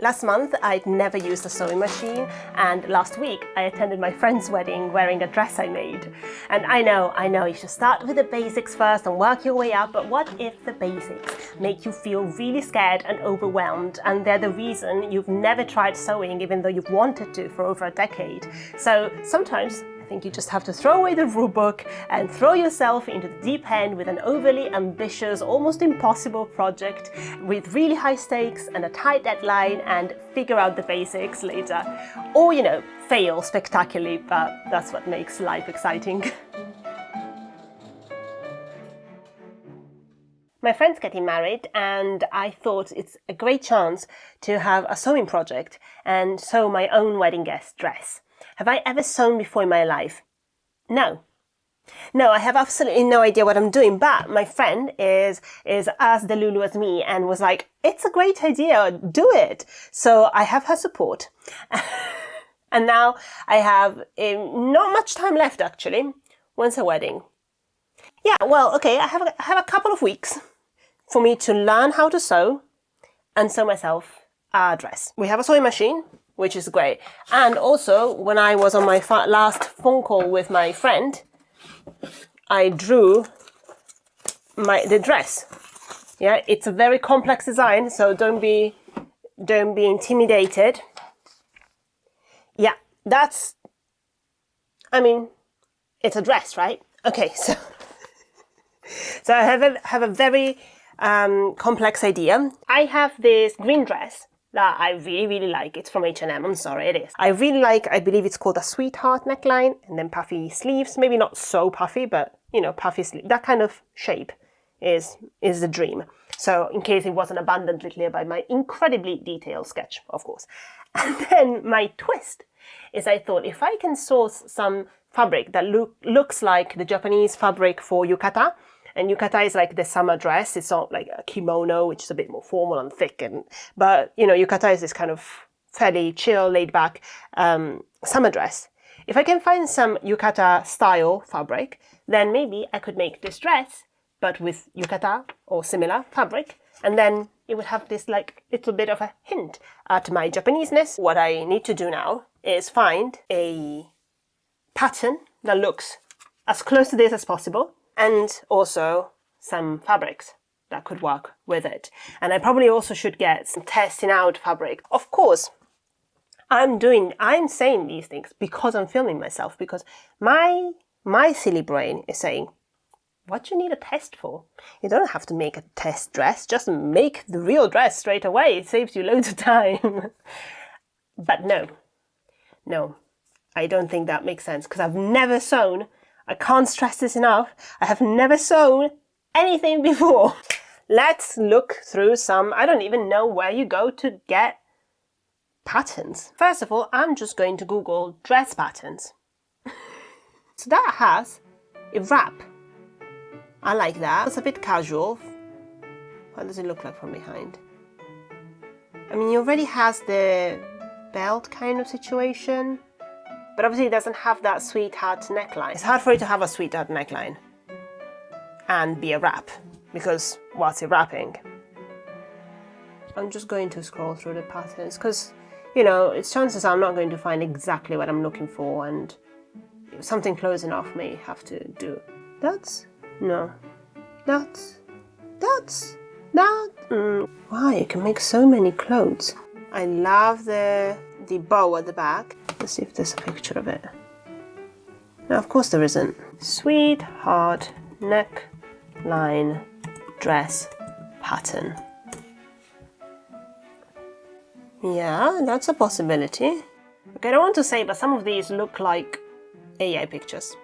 Last month, I'd never used a sewing machine, and last week I attended my friend's wedding wearing a dress I made. And I know, you should start with the basics first and work your way up, but what if the basics make you feel really scared and overwhelmed, and they're the reason you've never tried sewing even though you've wanted to for over a decade? So sometimes I think you just have to throw away the rule book and throw yourself into the deep end with an overly ambitious, almost impossible project with really high stakes and a tight deadline, and figure out the basics later. Or, fail spectacularly, but that's what makes life exciting. My friend's getting married, and I thought it's a great chance to have a sewing project and sew my own wedding guest dress. Have I ever sewn before in my life? No, I have absolutely no idea what I'm doing, but my friend is as delulu as me and was like, it's a great idea, do it. So I have her support. And now I have not much time left, actually. When's her wedding? Yeah, well, okay, I have a couple of weeks for me to learn how to sew and sew myself a dress. We have a sewing machine, which is great. And also, when I was on my last phone call with my friend, I drew the dress. Yeah, it's a very complex design, so don't be intimidated. Yeah, it's a dress, right? Okay, so I have a very complex idea. I have this green dress that I really, really like. It's from H&M, I'm sorry, it is. I really like, I believe it's called a sweetheart neckline, and then puffy sleeves. Maybe not so puffy, but, puffy sleeve. That kind of shape is the dream. So in case it wasn't abundantly clear by my incredibly detailed sketch, of course. And then my twist is I thought if I can source some fabric that looks like the Japanese fabric for yukata, and yukata is like the summer dress. It's not like a kimono, which is a bit more formal and thick. But yukata is this kind of fairly chill, laid back summer dress. If I can find some yukata style fabric, then maybe I could make this dress, but with yukata or similar fabric. And then it would have this like little bit of a hint at my Japanese-ness. What I need to do now is find a pattern that looks as close to this as possible, and also some fabrics that could work with it. And I probably also should get some testing out fabric. Of course, I'm saying these things because I'm filming myself, because my silly brain is saying, what do you need a test for? You don't have to make a test dress, just make the real dress straight away. It saves you loads of time. But no, I don't think that makes sense, because I've never sewn. I can't stress this enough. I have never sewn anything before. Let's look through some, I don't even know where you go to get patterns. First of all, I'm just going to Google dress patterns. So that has a wrap. I like that. It's a bit casual. What does it look like from behind? It already has the belt kind of situation. But obviously it doesn't have that sweetheart neckline. It's hard for it to have a sweetheart neckline and be a wrap, because what's it wrapping? I'm just going to scroll through the patterns, because, it's chances are I'm not going to find exactly what I'm looking for, and something close enough may have to do. Wow, you can make so many clothes. I love the bow at the back. Let's see if there's a picture of it. Now, of course there isn't. Sweetheart neckline dress pattern. Yeah, that's a possibility. Okay, I don't want to say, but some of these look like AI pictures.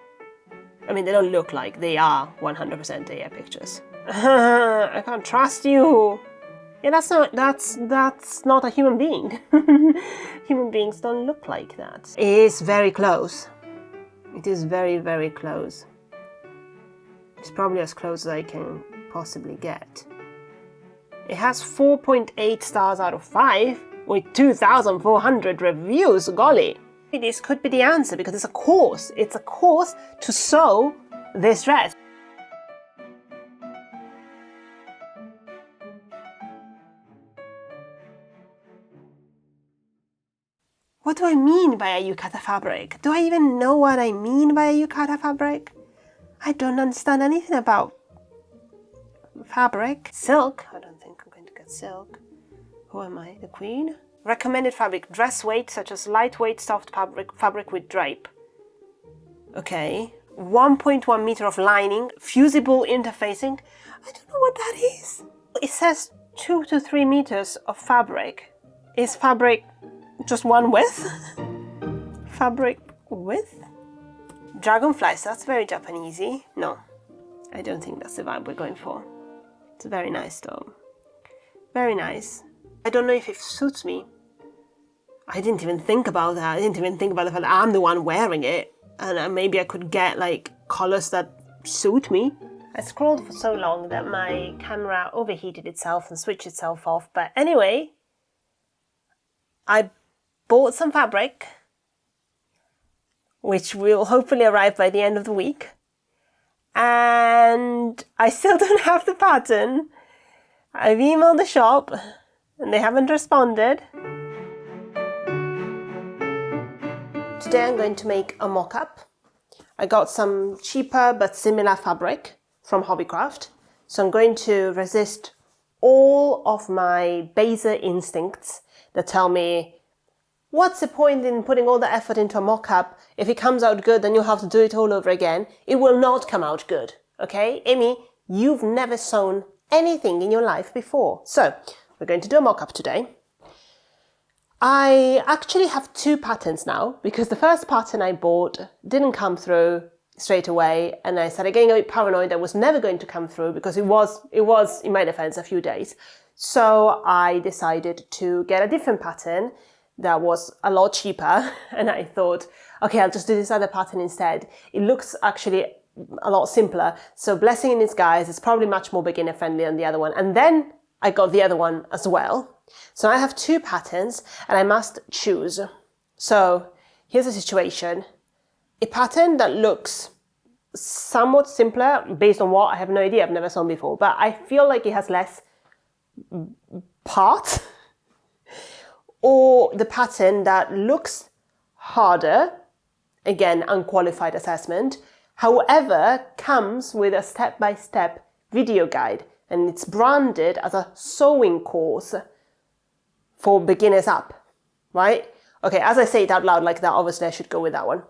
They don't look like, they are 100% AI pictures. I can't trust you. Yeah, that's not a human being. Human beings don't look like that. It is very close. It is very, very close. It's probably as close as I can possibly get. It has 4.8 stars out of 5 with 2,400 reviews, golly. This could be the answer, because it's a course. It's a course to sew this dress. What do I mean by a yukata fabric? Do I even know what I mean by a yukata fabric? I don't understand anything about fabric. Silk? I don't think I'm going to get silk. Who am I? The queen? Recommended fabric. Dress weight such as lightweight soft fabric with drape. Okay. 1.1 meter of lining. Fusible interfacing. I don't know what that is. It says 2 to 3 meters of fabric. Is fabric just one width? Fabric width? Dragonflies, that's very Japanesey. No, I don't think that's the vibe we're going for. It's very nice though. Very nice. I don't know if it suits me. I didn't even think about that. I didn't even think about the fact that I'm the one wearing it. And maybe I could get like colors that suit me. I scrolled for so long that my camera overheated itself and switched itself off. But anyway, I bought some fabric, which will hopefully arrive by the end of the week. And I still don't have the pattern. I've emailed the shop and they haven't responded. Today I'm going to make a mock-up. I got some cheaper but similar fabric from Hobbycraft. So I'm going to resist all of my baser instincts that tell me, what's the point in putting all the effort into a mock-up? If it comes out good, then you'll have to do it all over again. It will not come out good, okay? Amy, you've never sewn anything in your life before. So, we're going to do a mock-up today. I actually have 2 patterns now, because the first pattern I bought didn't come through straight away, and I started getting a bit paranoid that it was never going to come through, because it was, in my defense, a few days. So I decided to get a different pattern that was a lot cheaper, and I thought, okay, I'll just do this other pattern instead. It looks actually a lot simpler, so blessing in disguise, it's probably much more beginner friendly than the other one. And then I got the other one as well. So I have 2 patterns and I must choose. So here's the situation. A pattern that looks somewhat simpler based on what I have no idea, I've never sewn before, but I feel like it has less parts. Or the pattern that looks harder, again, unqualified assessment, however, comes with a step-by-step video guide, and it's branded as a sewing course for beginners up, right? Okay, as I say it out loud like that, obviously I should go with that one.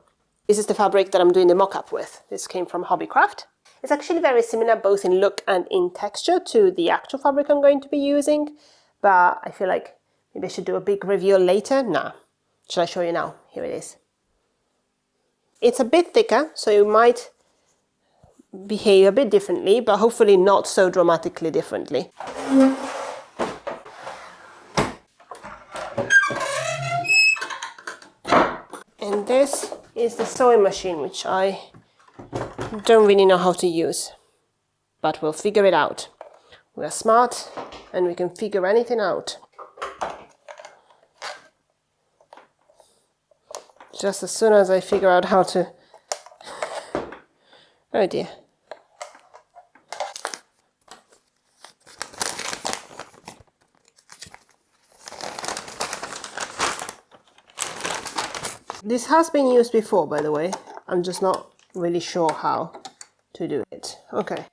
This is the fabric that I'm doing the mock-up with. This came from Hobbycraft. It's actually very similar both in look and in texture to the actual fabric I'm going to be using, but I feel like maybe I should do a big reveal later. Nah, shall I show you now? Here it is. It's a bit thicker, so you might behave a bit differently, but hopefully not so dramatically differently. And this is the sewing machine, which I don't really know how to use, but we'll figure it out. We are smart and we can figure anything out. Just as soon as I figure out how to... Oh dear. This has been used before, by the way. I'm just not really sure how to do it. Okay.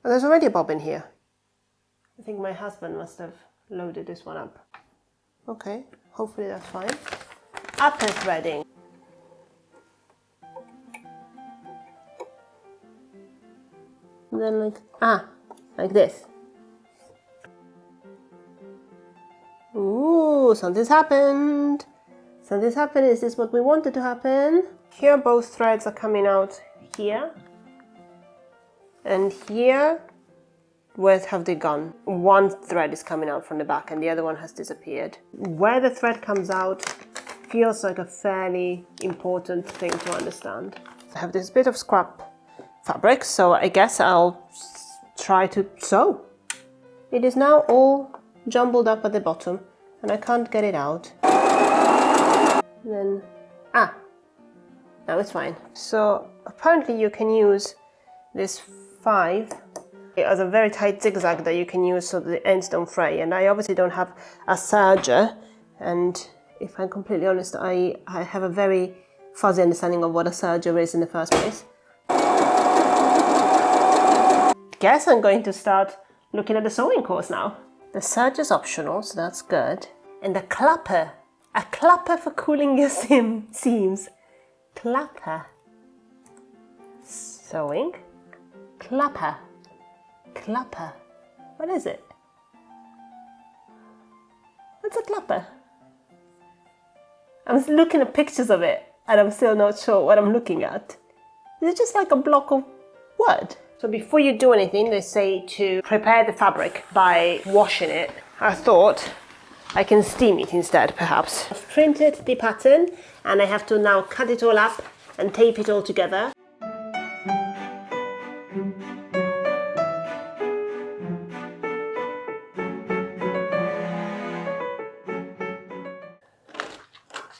Oh, there's already a bobbin here. I think my husband must have loaded this one up. Okay, hopefully that's fine. Upper threading. And then like this. Ooh, something's happened. Something's happened. Is this what we wanted to happen? Here both threads are coming out here. And here, where have they gone? One thread is coming out from the back and the other one has disappeared. Where the thread comes out feels like a fairly important thing to understand. I have this bit of scrap fabric, so I guess I'll try to sew. It is now all jumbled up at the bottom and I can't get it out. And then, now it's fine. So apparently you can use this 5 as a very tight zigzag that you can use so that the ends don't fray, and I obviously don't have a serger, and if I'm completely honest, I have a very fuzzy understanding of what a serger is in the first place. Guess I'm going to start looking at the sewing course now. The serge is optional, so that's good. And a clapper for cooling your seams. Clapper. Sewing. Clapper. Clapper. What is it? What's a clapper? I'm looking at pictures of it and I'm still not sure what I'm looking at. Is it just like a block of wood? So before you do anything, they say to prepare the fabric by washing it. I thought I can steam it instead, perhaps. I've printed the pattern and I have to now cut it all up and tape it all together.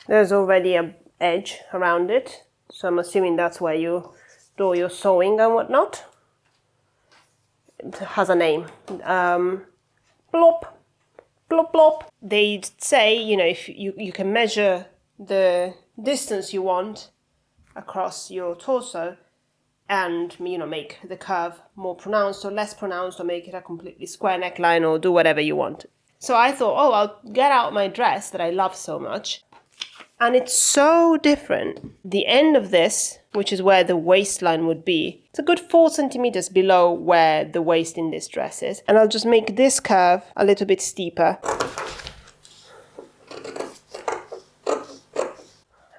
There's already an edge around it, so I'm assuming that's where you do your sewing and whatnot. It has a name. Blop, blop, blop. They say, you know, if you can measure the distance you want across your torso and, you know, make the curve more pronounced or less pronounced or make it a completely square neckline or do whatever you want. So I thought, oh, I'll get out my dress that I love so much. And it's so different. The end of this, which is where the waistline would be, it's a good 4 centimeters below where the waist in this dress is. And I'll just make this curve a little bit steeper.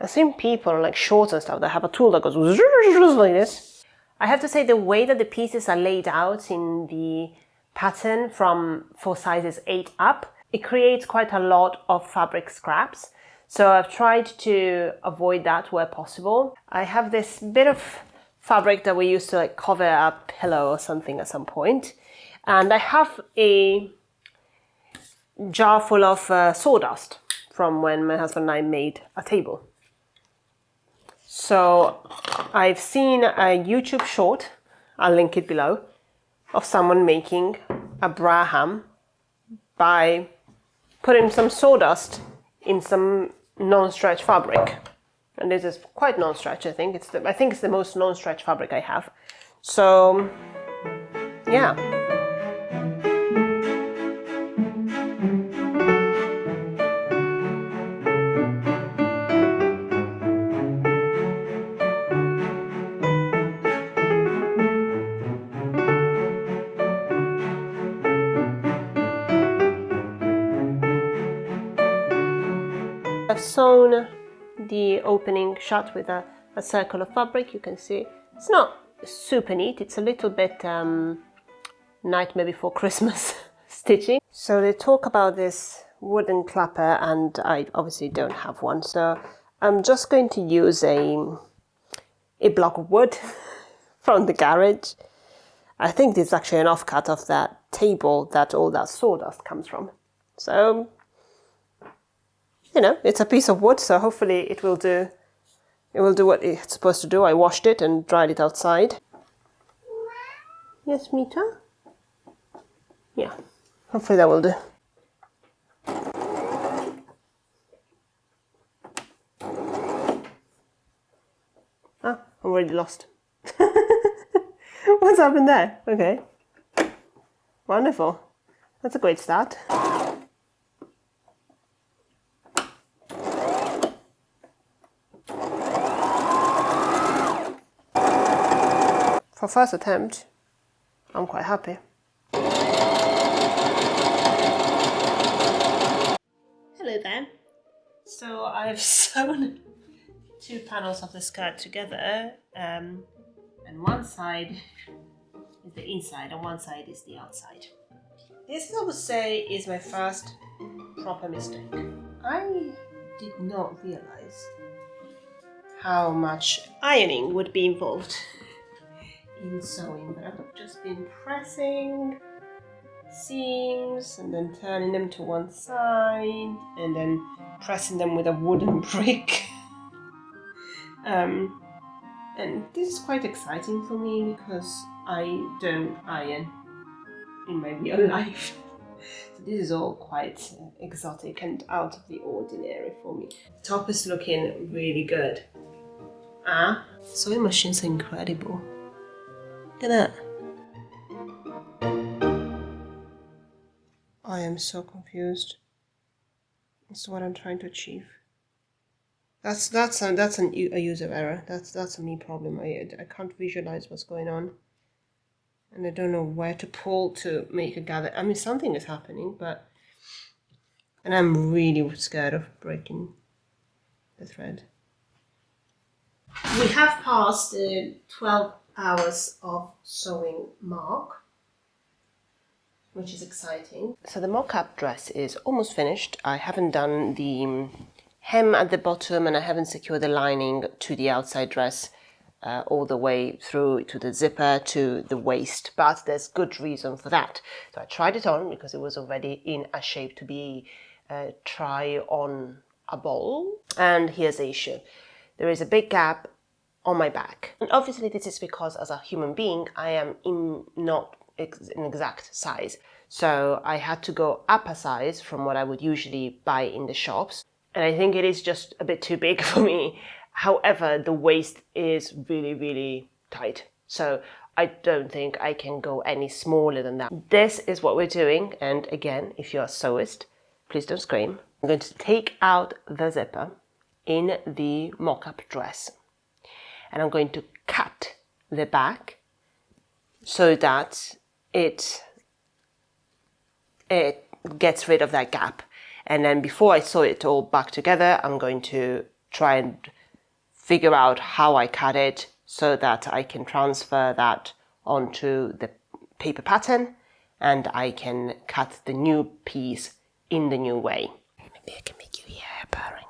I've seen people on like shorts and stuff that have a tool that goes like this. I have to say the way that the pieces are laid out in the pattern for sizes 8 up, it creates quite a lot of fabric scraps. So I've tried to avoid that where possible. I have this bit of fabric that we used to like cover a pillow or something at some point. And I have a jar full of sawdust from when my husband and I made a table. So I've seen a YouTube short, I'll link it below, of someone making a bra hem by putting some sawdust in some non-stretch fabric, and this is quite non-stretch. I think it's the most non-stretch fabric I have. So yeah. I've sewn the opening shut with a circle of fabric. You can see it's not super neat. It's a little bit Nightmare Before Christmas stitching. So they talk about this wooden clapper and I obviously don't have one. So I'm just going to use a block of wood from the garage. I think this is actually an offcut of that table that all that sawdust comes from. So you know, it's a piece of wood, so hopefully it will do what it's supposed to do. I washed it and dried it outside. Yes, Mita? Yeah, hopefully that will do. Ah, I'm already lost. What's happened there? Okay. Wonderful. That's a great start. For first attempt, I'm quite happy. Hello there. So I've sewn 2 panels of the skirt together, and one side is the inside and one side is the outside. This, I would say, is my first proper mistake. I did not realize how much ironing would be involved in sewing, but I've just been pressing seams and then turning them to one side and then pressing them with a wooden brick. And this is quite exciting for me because I don't iron in my real life. So this is all quite exotic and out of the ordinary for me. The top is looking really good. Sewing machines are incredible. Look at that. I am so confused. That's what I'm trying to achieve. That's a user error. That's a me problem. I can't visualize what's going on, and I don't know where to pull to make a gather. I mean, something is happening, and I'm really scared of breaking the thread. We have passed the 12 hours of sewing mark, which is exciting. So the mock-up dress is almost finished. I haven't done the hem at the bottom and I haven't secured the lining to the outside dress all the way through to the zipper to the waist, but there's good reason for that. So I tried it on because it was already in a shape to be try on a ball. And here's the issue. There is a big gap on my back. And obviously this is because as a human being, I am not an exact size. So I had to go up a size from what I would usually buy in the shops. And I think it is just a bit too big for me. However, the waist is really, really tight. So I don't think I can go any smaller than that. This is what we're doing. And again, if you're a sewist, please don't scream. I'm going to take out the zipper in the mock-up dress. And I'm going to cut the back so that it gets rid of that gap. And then before I sew it all back together, I'm going to try and figure out how I cut it so that I can transfer that onto the paper pattern and I can cut the new piece in the new way. Maybe I can make you hear her purring.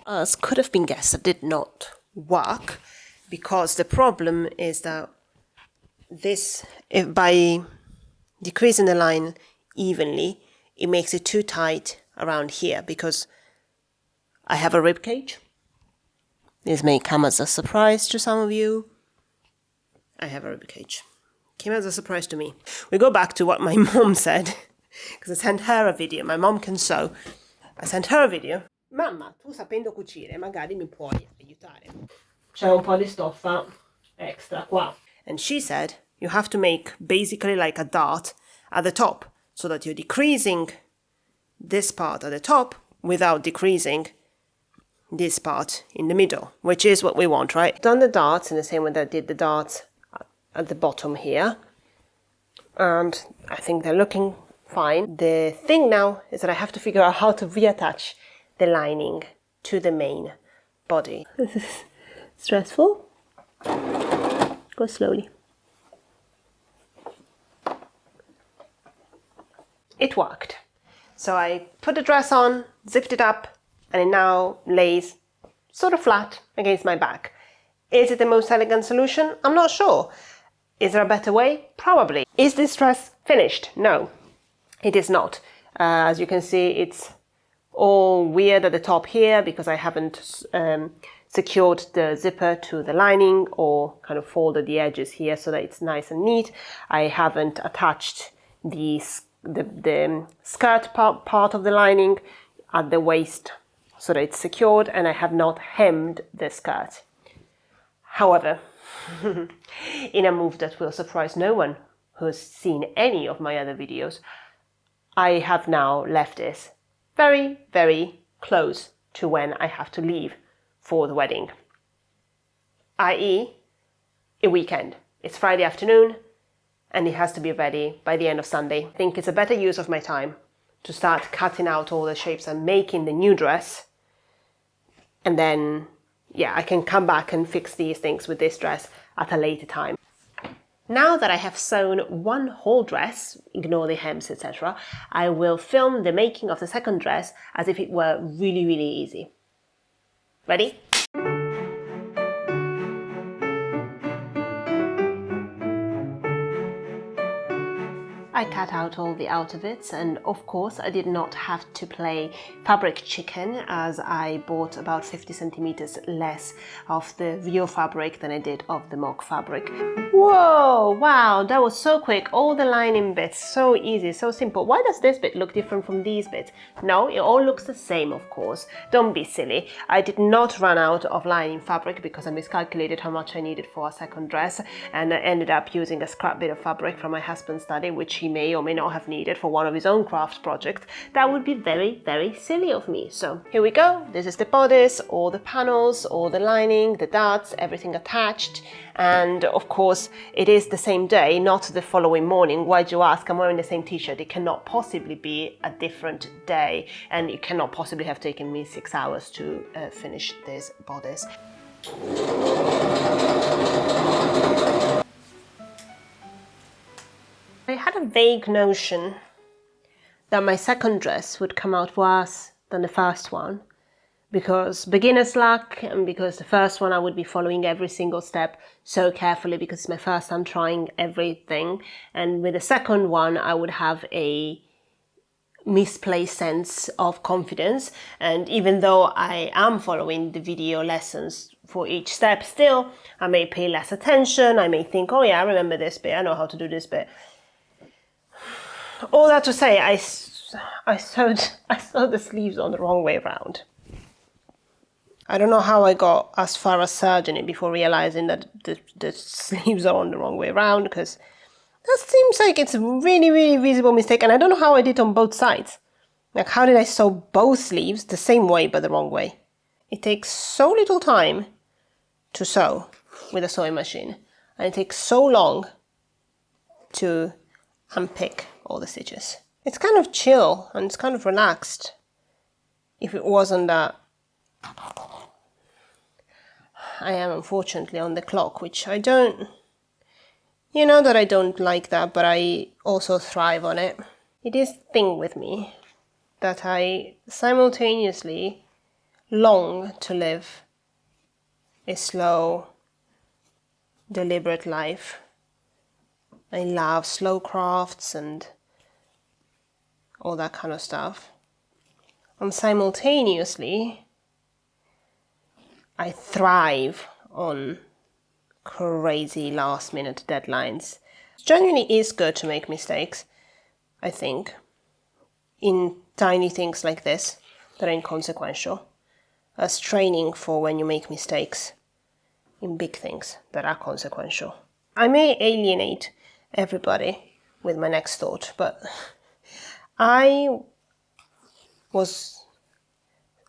As could have been guessed, it did not work because the problem is that by decreasing the line evenly, it makes it too tight around here because I have a rib cage. This may come as a surprise to some of you. I have a rib cage. Came as a surprise to me. We go back to what my mom said because I sent her a video. My mom can sew. I sent her a video. Mamma, tu sapendo cucire, magari mi puoi aiutare. C'è un po' di stoffa extra qua. And she said, you have to make basically like a dart at the top so that you're decreasing this part at the top without decreasing this part in the middle, which is what we want, right? I've done the darts in the same way that I did the darts at the bottom here. And I think they're looking fine. The thing now is that I have to figure out how to reattach the lining to the main body. This is stressful. Go slowly. It worked. So I put the dress on, zipped it up, and it now lays sort of flat against my back. Is it the most elegant solution? I'm not sure. Is there a better way? Probably. Is this dress finished? No, it is not. As you can see, it's all weird at the top here because I haven't secured the zipper to the lining or kind of folded the edges here so that it's nice and neat. I haven't attached the skirt part of the lining at the waist so that it's secured, and I have not hemmed the skirt. However, in a move that will surprise no one who has seen any of my other videos, I have now left this very, very close to when I have to leave for the wedding, i.e. a weekend. It's Friday afternoon and it has to be ready by the end of Sunday. I think it's a better use of my time to start cutting out all the shapes and making the new dress, and then I can come back and fix these things with this dress at a later time. Now that I have sewn one whole dress, ignore the hems, etc., I will film the making of the second dress as if it were really, really easy. Ready? I cut out all the outer bits, and of course I did not have to play fabric chicken, as I bought about 50 centimeters less of the real fabric than I did of the mock fabric. Whoa, wow, that was so quick. All the lining bits, so easy, so simple. Why does this bit look different from these bits? No, it all looks the same, of course. Don't be silly. I did not run out of lining fabric because I miscalculated how much I needed for a second dress, and I ended up using a scrap bit of fabric from my husband's study, which he may or may not have needed for one of his own craft projects. That would be very, very silly of me. So here we go. This is the bodice, all the panels, all the lining, the darts, everything attached. And of course, it is the same day, not the following morning. Why do you ask? I'm wearing the same t-shirt. It cannot possibly be a different day, and it cannot possibly have taken me 6 hours to finish this bodice. I had a vague notion that my second dress would come out worse than the first one, because beginner's luck, and because the first one I would be following every single step so carefully because it's my first time trying everything, and with the second one I would have a misplaced sense of confidence. And even though I am following the video lessons for each step, still I may pay less attention. I may think, oh yeah, I remember this bit, I know how to do this bit. All that to say, I sewed the sleeves on the wrong way around. I don't know how I got as far as serging it before realizing that the sleeves are on the wrong way around, because that seems like it's a really, really visible mistake, and I don't know how I did on both sides. Like, how did I sew both sleeves the same way but the wrong way? It takes so little time to sew with a sewing machine, and it takes so long to unpick all the stitches. It's kind of chill and it's kind of relaxed. If it wasn't that I am unfortunately on the clock, which I don't, you know that I don't like that, but I also thrive on it. It is the thing with me that I simultaneously long to live a slow, deliberate life. I love slow crafts and all that kind of stuff. And simultaneously, I thrive on crazy last-minute deadlines. It genuinely is good to make mistakes, I think, in tiny things like this that are inconsequential, as training for when you make mistakes in big things that are consequential. I may alienate everybody with my next thought, but I was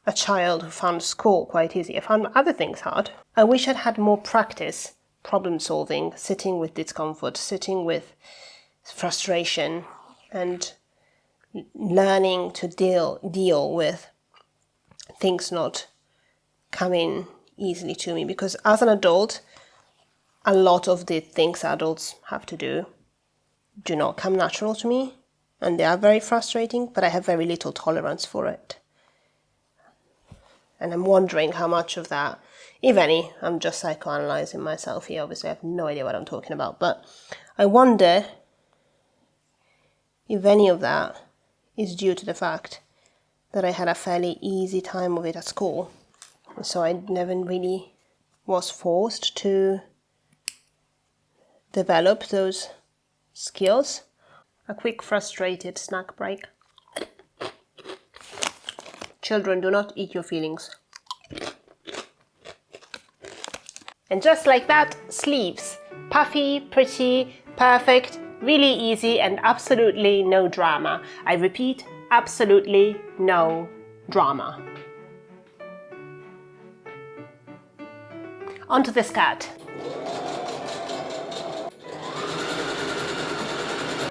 a child who found school quite easy. I found other things hard. I wish I'd had more practice problem solving, sitting with discomfort, sitting with frustration, and learning to deal with things not coming easily to me. Because as an adult, a lot of the things adults have to do not come natural to me, and they are very frustrating, but I have very little tolerance for it. And I'm wondering how much of that, if any, I'm just psychoanalyzing myself here. Obviously, I have no idea what I'm talking about, but I wonder if any of that is due to the fact that I had a fairly easy time of it at school. So I never really was forced to develop those skills. A quick frustrated snack break. Children, do not eat your feelings. And just like that, sleeves. Puffy, pretty, perfect, really easy, and absolutely no drama. I repeat, absolutely no drama. Onto the skirt.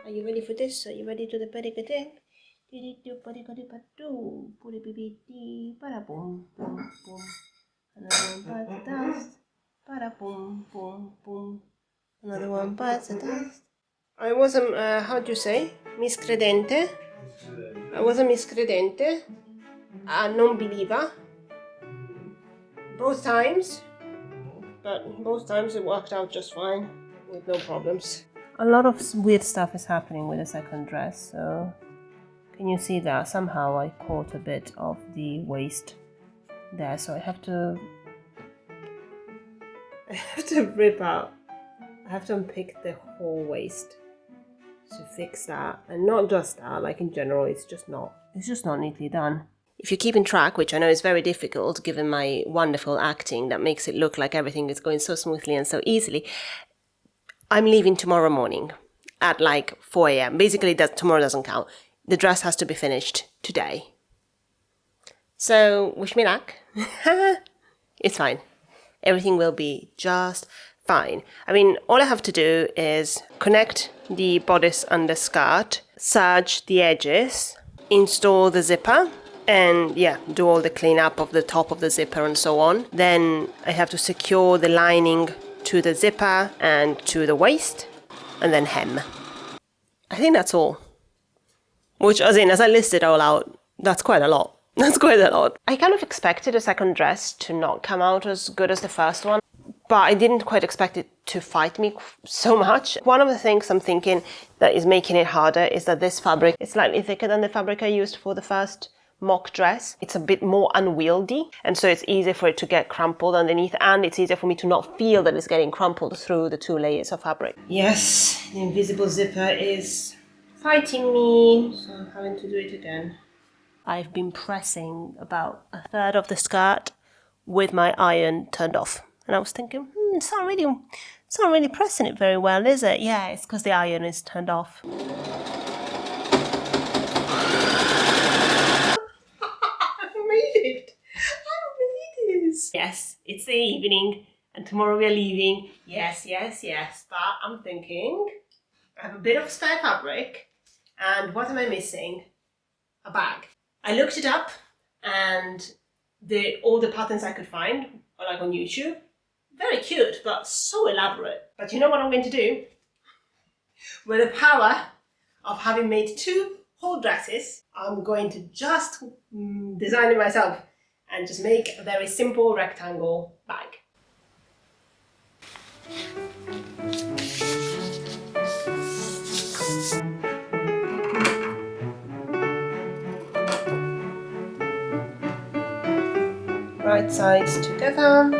Are you ready for this? Are you ready to the petticoat? Another one bites the dust. I was a, how do you say? Miscredente. I was a miscredente. A non-believer. Both times. But both times it worked out just fine. With no problems. a lot of weird stuff is happening with the second dress, so can you see that? Somehow I caught a bit of the waist there, so I have to rip out, I have to unpick the whole waist to fix that, and not just that, like in general, it's just not neatly done. If you're keeping track, which I know is very difficult given my wonderful acting that makes it look like everything is going so smoothly and so easily, I'm leaving tomorrow morning at like 4 a.m. Basically, tomorrow doesn't count. The dress has to be finished today. So, wish me luck. It's fine. Everything will be just fine. I mean, all I have to do is connect the bodice and the skirt, serge the edges, install the zipper, and yeah, do all the cleanup of the top of the zipper and so on. Then I have to secure the lining to the zipper and to the waist, and then hem. I think that's all. Which, as I listed all out, that's quite a lot. That's quite a lot. I kind of expected the second dress to not come out as good as the first one, but I didn't quite expect it to fight me so much. One of the things I'm thinking that is making it harder is that this fabric is slightly thicker than the fabric I used for the first mock dress. It's a bit more unwieldy, and so it's easier for it to get crumpled underneath, and it's easier for me to not feel that it's getting crumpled through the 2 layers of fabric. Yes, the invisible zipper is fighting me, so I'm having to do it again. I've been pressing about a third of the skirt with my iron turned off, and I was thinking, it's not really pressing it very well, is it? Yeah, it's because the iron is turned off. Yes, it's the evening and tomorrow we are leaving. Yes, but I'm thinking I have a bit of spare fabric, and what am I missing? A bag. I looked it up, and all the patterns I could find are like on YouTube. Very cute, but so elaborate. But you know what I'm going to do? With the power of having made 2 whole dresses, I'm going to just design it myself and just make a very simple rectangle bag. Right sides together.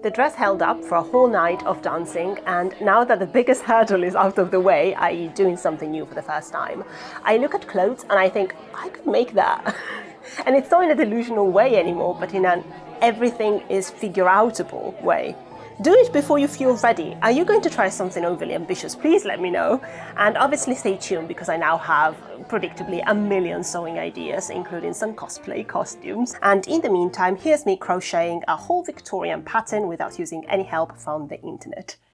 The dress held up for a whole night of dancing, and now that the biggest hurdle is out of the way, i.e. doing something new for the first time, I look at clothes and I think, I could make that. And it's not in a delusional way anymore, but in an everything is figure-outable way. Do it before you feel ready. Are you going to try something overly ambitious? Please let me know. And obviously stay tuned, because I now have, predictably, a million sewing ideas, including some cosplay costumes. And in the meantime, here's me crocheting a whole Victorian pattern without using any help from the internet.